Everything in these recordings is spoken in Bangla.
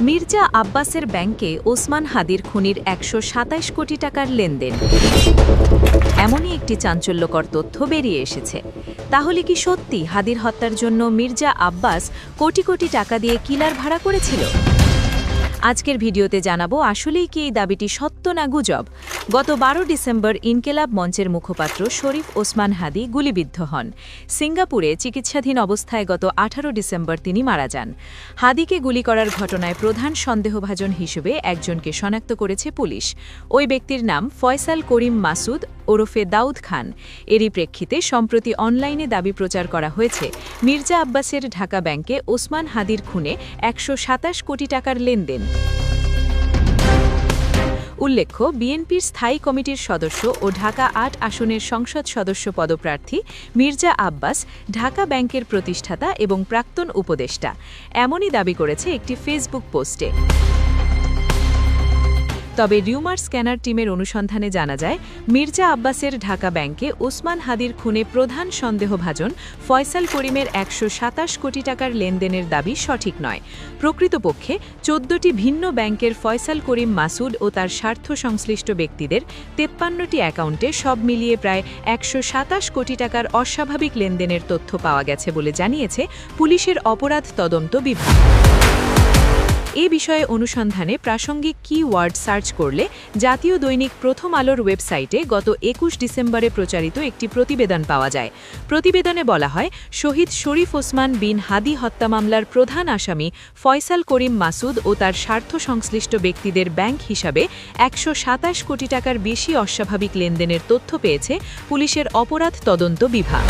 মির্জা আব্বাসের ব্যাংকে ওসমান হাদির খুনির ১২৭ কোটি টাকার লেনদেন। এমনই একটি চাঞ্চল্যকর তথ্য বেরিয়ে এসেছে। তাহলে কি সত্যি হাদির হত্যার জন্য মির্জা আব্বাস কোটি কোটি টাকা দিয়ে কিলার ভাড়া করেছিল? আজকের ভিডিওতে জানাবো আসলেই কি এই দাবিটি সত্য না গুজব। গত ১২ ডিসেম্বর ইনকেলাব মঞ্চের মুখপাত্র শরীফ ওসমান হাদি গুলিবিদ্ধ হন। সিঙ্গাপুরে চিকিৎসাধীন অবস্থায় গত ১৮ ডিসেম্বর তিনি মারা যান। হাদিকে গুলি করার ঘটনায় প্রধান সন্দেহভাজন হিসেবে একজনকে শনাক্ত করেছে পুলিশ। ওই ব্যক্তির নাম ফয়সাল করিম মাসুদ ওরফে দাউদ খান। এরই প্রেক্ষিতে সম্প্রতি অনলাইনে দাবি প্রচার করা হয়েছে মির্জা আব্বাসের ঢাকা ব্যাংকে ওসমান হাদির খুনে ১২৭ কোটি টাকার লেনদেন। উল্লেখ্য, বিএনপির স্থায়ী কমিটির সদস্য ও ঢাকা ৮ আসনের সংসদ সদস্য পদপ্রার্থী মির্জা আব্বাস ঢাকা ব্যাংকের প্রতিষ্ঠাতা এবং প্রাক্তন উপদেষ্টা। এমনই দাবি করেছে একটি ফেসবুক পোস্টে। তবে রিউমার স্ক্যানার টিমের অনুসন্ধানে জানা যায়, মির্জা আব্বাসের ঢাকা ব্যাংকে ওসমান হাদির খুনে প্রধান সন্দেহভাজন ফয়সাল করিমের ১২৭ কোটি টাকার লেনদেনের দাবি সঠিক নয়। প্রকৃতপক্ষে ১৪টি ভিন্ন ব্যাংকের ফয়সাল করিম মাসুদ ও তার স্বার্থ সংশ্লিষ্ট ব্যক্তিদের ৫৩টি অ্যাকাউন্টে সব মিলিয়ে প্রায় ১২৭ কোটি টাকার অস্বাভাবিক লেনদেনের তথ্য পাওয়া গেছে বলে জানিয়েছে পুলিশের অপরাধ তদন্ত বিভাগ। এ বিষয়ে অনুসন্ধানে প্রাসঙ্গিক কি-ওয়ার্ড সার্চ করলে জাতীয় দৈনিক প্রথম আলোর ওয়েবসাইটে গত ২১ ডিসেম্বরে প্রচারিত একটি প্রতিবেদন পাওয়া যায়। প্রতিবেদনে বলা হয়, শহীদ শরীফ ওসমান বিন হাদি হত্যা মামলার প্রধান আসামি ফয়সাল করিম মাসুদ ও তার স্বার্থ সংশ্লিষ্ট ব্যক্তিদের ব্যাংক হিসাবে ১২৭ কোটি টাকার বেশি অস্বাভাবিক লেনদেনের তথ্য পেয়েছে পুলিশের অপরাধ তদন্ত বিভাগ।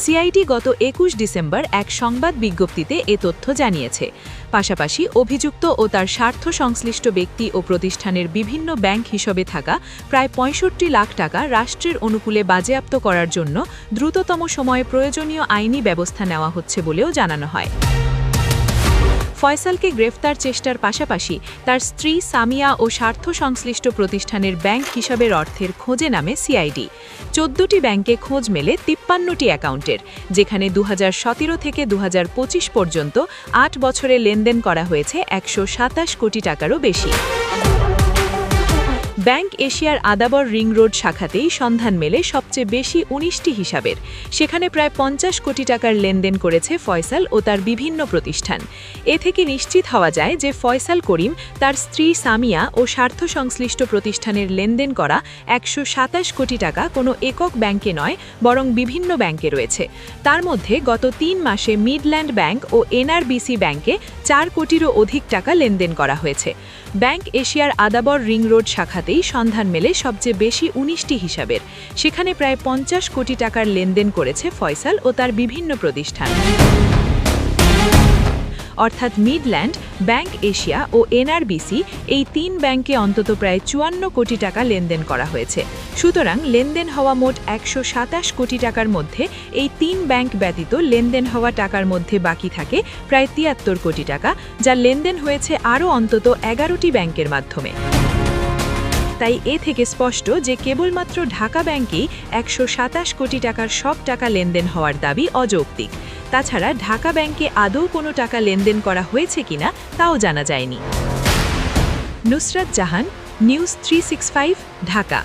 সিআইডি গত ২১ ডিসেম্বর এক সংবাদ বিজ্ঞপ্তিতে এ তথ্য জানিয়েছে। পাশাপাশি অভিযুক্ত ও তার স্বার্থ সংশ্লিষ্ট ব্যক্তি ও প্রতিষ্ঠানের বিভিন্ন ব্যাংক হিসেবে থাকা প্রায় ৬৫ লাখ টাকা রাষ্ট্রের অনুকূলে বাজেয়াপ্ত করার জন্য দ্রুততম সময়ে প্রয়োজনীয় আইনি ব্যবস্থা নেওয়া হচ্ছে বলেও জানানো হয়। ফয়সালকে গ্রেফতার চেষ্টার পাশাপাশি তার স্ত্রী সামিয়া ও স্বার্থ সংশ্লিষ্ট প্রতিষ্ঠানের ব্যাংক হিসাবের অর্থের খোঁজে নামে সিআইডি। ১৪টি ব্যাংকে খোঁজ মেলে ৫৩টি অ্যাকাউন্টের, যেখানে ২০১৭ থেকে ২০২৫ পর্যন্ত ৮ বছরে লেনদেন করা হয়েছে ১২৭ কোটি টাকারও বেশি। ব্যাংক এশিয়ার আদাবর রিং রোড শাখাতেই সন্ধান মেলে সবচেয়ে বেশি ১৯টি হিসাবের। সেখানে প্রায় ৫০ কোটি টাকার লেনদেন করেছে ফয়সাল ও তার বিভিন্ন প্রতিষ্ঠান। এ থেকে নিশ্চিত হওয়া যায় যে ফয়সাল করিম, তার স্ত্রী সামিয়া ও স্বার্থ সংশ্লিষ্ট প্রতিষ্ঠানের লেনদেন করা ১২৭ কোটি টাকা কোনো একক ব্যাংকে নয়, বরং বিভিন্ন ব্যাংকে রয়েছে। তার মধ্যে গত ৩ মাসে মিডল্যান্ড ব্যাংক ও এনআরবিসি ব্যাংকে ৪ কোটিরও অধিক টাকা লেনদেন করা হয়েছে। ব্যাংক এশিয়ার আদাবর রিং রোড শাখাতেই সন্ধান মেলে সবচেয়ে বেশি ১৯টি হিসাবের। সেখানে প্রায় ৫০ কোটি টাকার লেনদেন করেছে ফয়সাল ও তার বিভিন্ন প্রতিষ্ঠান। অর্থাৎ মিডল্যান্ড, ব্যাংক এশিয়া ও এনআরবিসি, এই ৩ ব্যাংকে অন্তত প্রায় ৫৪ কোটি টাকা লেনদেন করা হয়েছে। সুতরাং লেনদেন হওয়া মোট ১২৭ কোটি টাকার মধ্যে এই ৩ ব্যাংক ব্যতীত লেনদেন হওয়া টাকার মধ্যে বাকি থাকে প্রায় ৭৩ কোটি টাকা, যা লেনদেন হয়েছে আরও অন্তত ১১টি ব্যাংকের মাধ্যমে। তাই এ থেকে স্পষ্ট যে কেবলমাত্র ঢাকা ব্যাংকেই ১২৭ কোটি টাকার সব টাকা লেনদেন হওয়ার দাবি অযৌক্তিক। তাছাড়া ঢাকা ব্যাংকে আদৌ কোনো টাকা লেনদেন করা হয়েছে কিনা তাও জানা যায়নি। নুসরাত জাহান, নিউজ 365, ঢাকা।